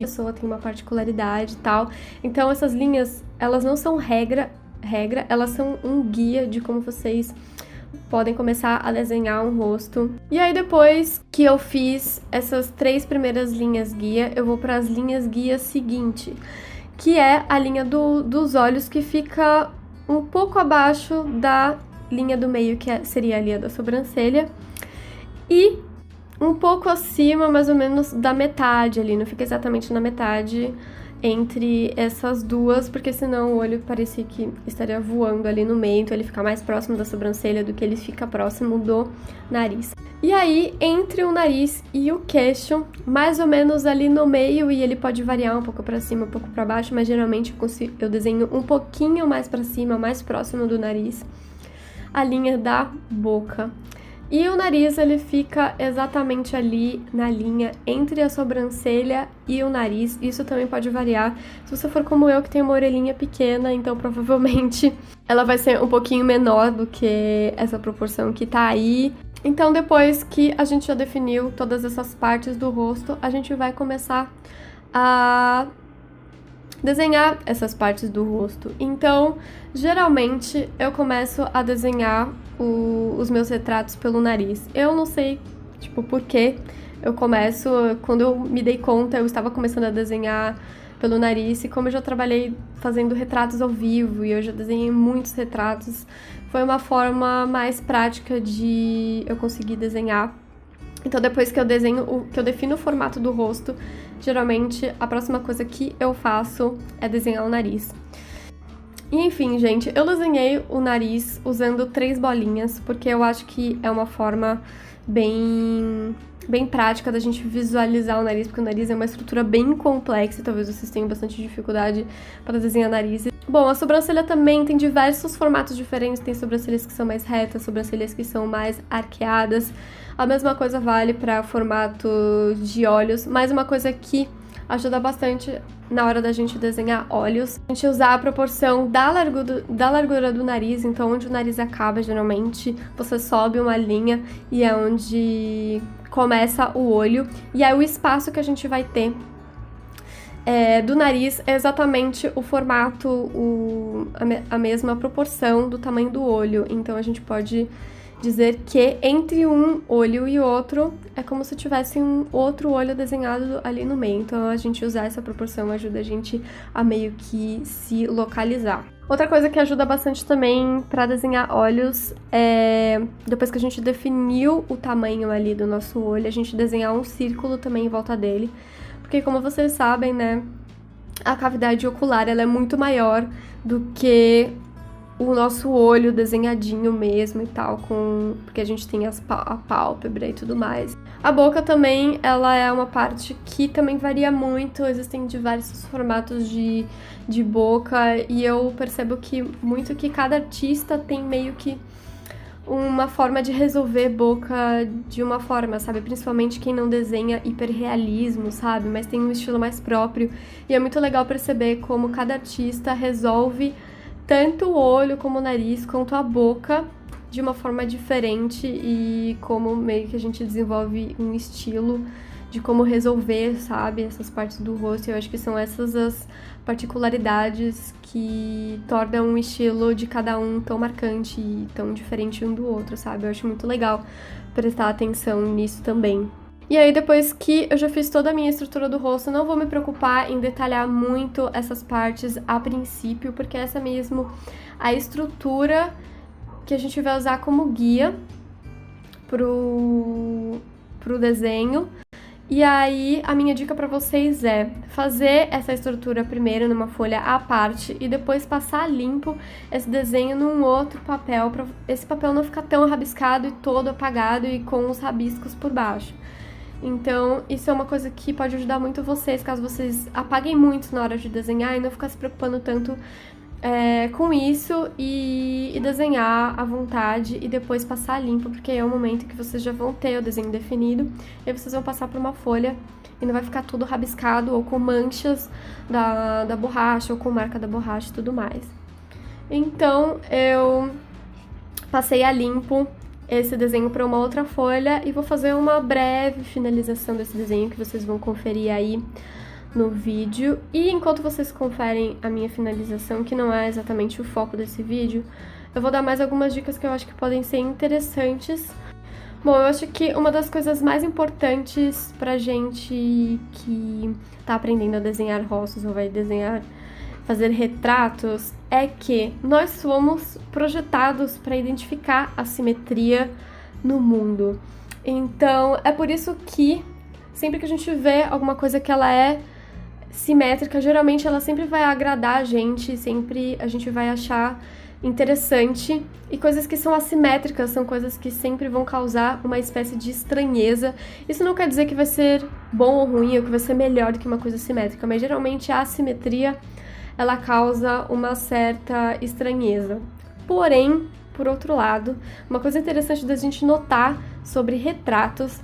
pessoa tem uma particularidade e tal. Então essas linhas, elas não são regra, elas são um guia de como vocês podem começar a desenhar um rosto. E aí depois que eu fiz essas 3 primeiras linhas guia, eu vou para as linhas guia seguinte, que é a linha dos olhos, que fica um pouco abaixo da linha do meio, que seria a linha da sobrancelha, e um pouco acima, mais ou menos, da metade ali, não fica exatamente na metade entre essas duas, porque senão o olho parecia que estaria voando ali no meio, então ele fica mais próximo da sobrancelha do que ele fica próximo do nariz. E aí, entre o nariz e o queixo, mais ou menos ali no meio, e ele pode variar um pouco pra cima, um pouco pra baixo, mas geralmente eu desenho um pouquinho mais pra cima, mais próximo do nariz, a linha da boca. E o nariz, ele fica exatamente ali na linha entre a sobrancelha e o nariz. Isso também pode variar. Se você for como eu, que tem uma orelhinha pequena, então provavelmente ela vai ser um pouquinho menor do que essa proporção que tá aí. Então, depois que a gente já definiu todas essas partes do rosto, a gente vai começar a desenhar essas partes do rosto. Então, geralmente, eu começo a desenhar os meus retratos pelo nariz. Eu não sei, por quê. Eu começo, quando eu me dei conta, eu estava começando a desenhar pelo nariz, e como eu já trabalhei fazendo retratos ao vivo, e eu já desenhei muitos retratos, foi uma forma mais prática de eu conseguir desenhar. Então, depois que eu desenho, que eu defino o formato do rosto, geralmente a próxima coisa que eu faço é desenhar o nariz. E enfim, gente, eu desenhei o nariz usando 3 bolinhas, porque eu acho que é uma forma bem prática da gente visualizar o nariz, porque o nariz é uma estrutura bem complexa, e talvez vocês tenham bastante dificuldade para desenhar nariz. Bom, a sobrancelha também tem diversos formatos diferentes, tem sobrancelhas que são mais retas, sobrancelhas que são mais arqueadas. A mesma coisa vale para formato de olhos, mas uma coisa que ajuda bastante na hora da gente desenhar olhos, a gente usar a proporção da largura do nariz. Então, onde o nariz acaba, geralmente, você sobe uma linha e é onde começa o olho. E aí o espaço que a gente vai ter do nariz é exatamente o formato, a mesma proporção do tamanho do olho. Então, a gente pode dizer que entre um olho e outro é como se tivesse um outro olho desenhado ali no meio. Então, a gente usar essa proporção ajuda a gente a meio que se localizar. Outra coisa que ajuda bastante também para desenhar olhos é, depois que a gente definiu o tamanho ali do nosso olho, a gente desenhar um círculo também em volta dele. Porque, como vocês sabem, né, a cavidade ocular, ela é muito maior do que o nosso olho desenhadinho mesmo e tal, porque a gente tem a pálpebra e tudo mais. A boca também, ela é uma parte que também varia muito, existem diversos formatos de boca, e eu percebo que cada artista tem meio que uma forma de resolver boca de uma forma, sabe? Principalmente quem não desenha hiperrealismo, sabe? Mas tem um estilo mais próprio, e é muito legal perceber como cada artista resolve tanto o olho, como o nariz, quanto a boca de uma forma diferente, e como meio que a gente desenvolve um estilo de como resolver, sabe, essas partes do rosto. Eu acho que são essas as particularidades que tornam o estilo de cada um tão marcante e tão diferente um do outro, sabe? Eu acho muito legal prestar atenção nisso também. E aí, depois que eu já fiz toda a minha estrutura do rosto, não vou me preocupar em detalhar muito essas partes a princípio, porque essa mesmo a estrutura que a gente vai usar como guia pro desenho. E aí, a minha dica pra vocês é fazer essa estrutura primeiro numa folha à parte e depois passar limpo esse desenho num outro papel, pra esse papel não ficar tão rabiscado e todo apagado e com os rabiscos por baixo. Então, isso é uma coisa que pode ajudar muito vocês, caso vocês apaguem muito na hora de desenhar, e não ficar se preocupando tanto com isso, e desenhar à vontade e depois passar limpo, porque é o momento que vocês já vão ter o desenho definido, e aí vocês vão passar por uma folha e não vai ficar tudo rabiscado ou com manchas da borracha ou com marca da borracha e tudo mais. Então, eu passei a limpo esse desenho para uma outra folha e vou fazer uma breve finalização desse desenho que vocês vão conferir aí no vídeo. E enquanto vocês conferem a minha finalização, que não é exatamente o foco desse vídeo, eu vou dar mais algumas dicas que eu acho que podem ser interessantes. Bom, eu acho que uma das coisas mais importantes pra gente que tá aprendendo a desenhar rostos ou vai fazer retratos, é que nós somos projetados para identificar a simetria no mundo. Então, é por isso que sempre que a gente vê alguma coisa que ela é simétrica, geralmente ela sempre vai agradar a gente, sempre a gente vai achar interessante, e coisas que são assimétricas são coisas que sempre vão causar uma espécie de estranheza. Isso não quer dizer que vai ser bom ou ruim, ou que vai ser melhor do que uma coisa simétrica, mas geralmente a assimetria, ela causa uma certa estranheza. Porém, por outro lado, uma coisa interessante da gente notar sobre retratos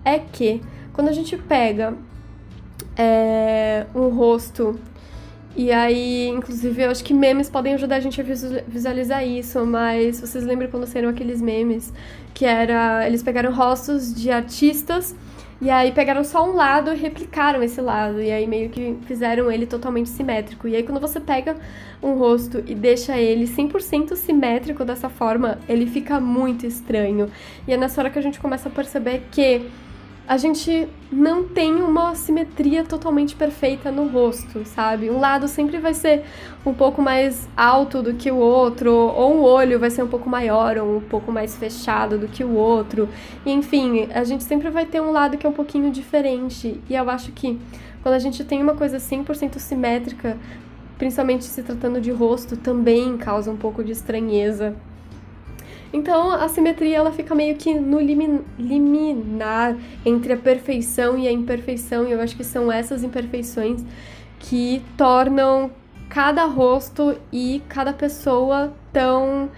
é que quando a gente pega um rosto, e aí, inclusive, eu acho que memes podem ajudar a gente a visualizar isso, mas vocês lembram quando saíram aqueles memes que eles pegaram rostos de artistas e aí pegaram só um lado e replicaram esse lado, e aí meio que fizeram ele totalmente simétrico. E aí quando você pega um rosto e deixa ele 100% simétrico dessa forma, ele fica muito estranho. E é nessa hora que a gente começa a perceber que a gente não tem uma simetria totalmente perfeita no rosto, sabe? Um lado sempre vai ser um pouco mais alto do que o outro, ou um olho vai ser um pouco maior ou um pouco mais fechado do que o outro. E, enfim, a gente sempre vai ter um lado que é um pouquinho diferente. E eu acho que quando a gente tem uma coisa 100% simétrica, principalmente se tratando de rosto, também causa um pouco de estranheza. Então, a simetria, ela fica meio que no liminar entre a perfeição e a imperfeição, e eu acho que são essas imperfeições que tornam cada rosto e cada pessoa tão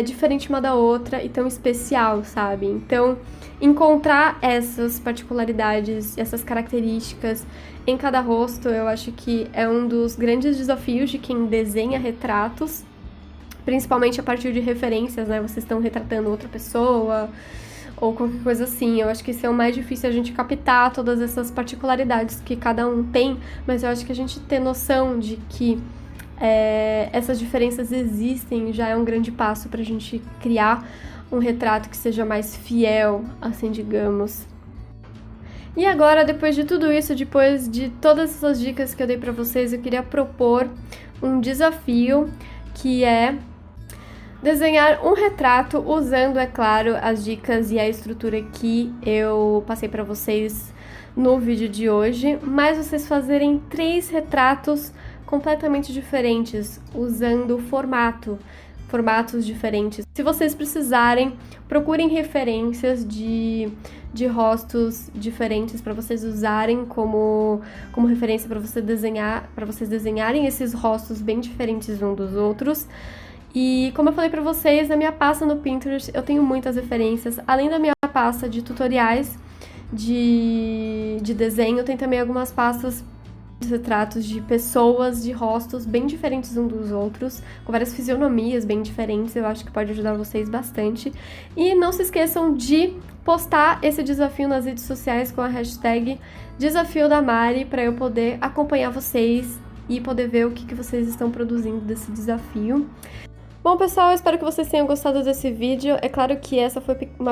diferente uma da outra e tão especial, sabe? Então, encontrar essas particularidades, essas características em cada rosto, eu acho que é um dos grandes desafios de quem desenha retratos, principalmente a partir de referências, né? Vocês estão retratando outra pessoa ou qualquer coisa assim. Eu acho que isso é o mais difícil, a gente captar todas essas particularidades que cada um tem, mas eu acho que a gente ter noção de que essas diferenças existem já é um grande passo pra gente criar um retrato que seja mais fiel, assim digamos. E agora, depois de tudo isso, depois de todas essas dicas que eu dei pra vocês, eu queria propor um desafio que é desenhar um retrato usando, é claro, as dicas e a estrutura que eu passei para vocês no vídeo de hoje, mas vocês fazerem 3 retratos completamente diferentes, usando formatos diferentes. Se vocês precisarem, procurem referências de rostos diferentes para vocês usarem como referência para vocês desenharem esses rostos bem diferentes uns dos outros. E como eu falei pra vocês, na minha pasta no Pinterest eu tenho muitas referências. Além da minha pasta de tutoriais de desenho, tem também algumas pastas de retratos de pessoas, de rostos bem diferentes uns dos outros, com várias fisionomias bem diferentes. Eu acho que pode ajudar vocês bastante. E não se esqueçam de postar esse desafio nas redes sociais com a hashtag Desafio da Mari, para eu poder acompanhar vocês e poder ver o que vocês estão produzindo desse desafio. Bom, pessoal, eu espero que vocês tenham gostado desse vídeo. É claro que essa foi uma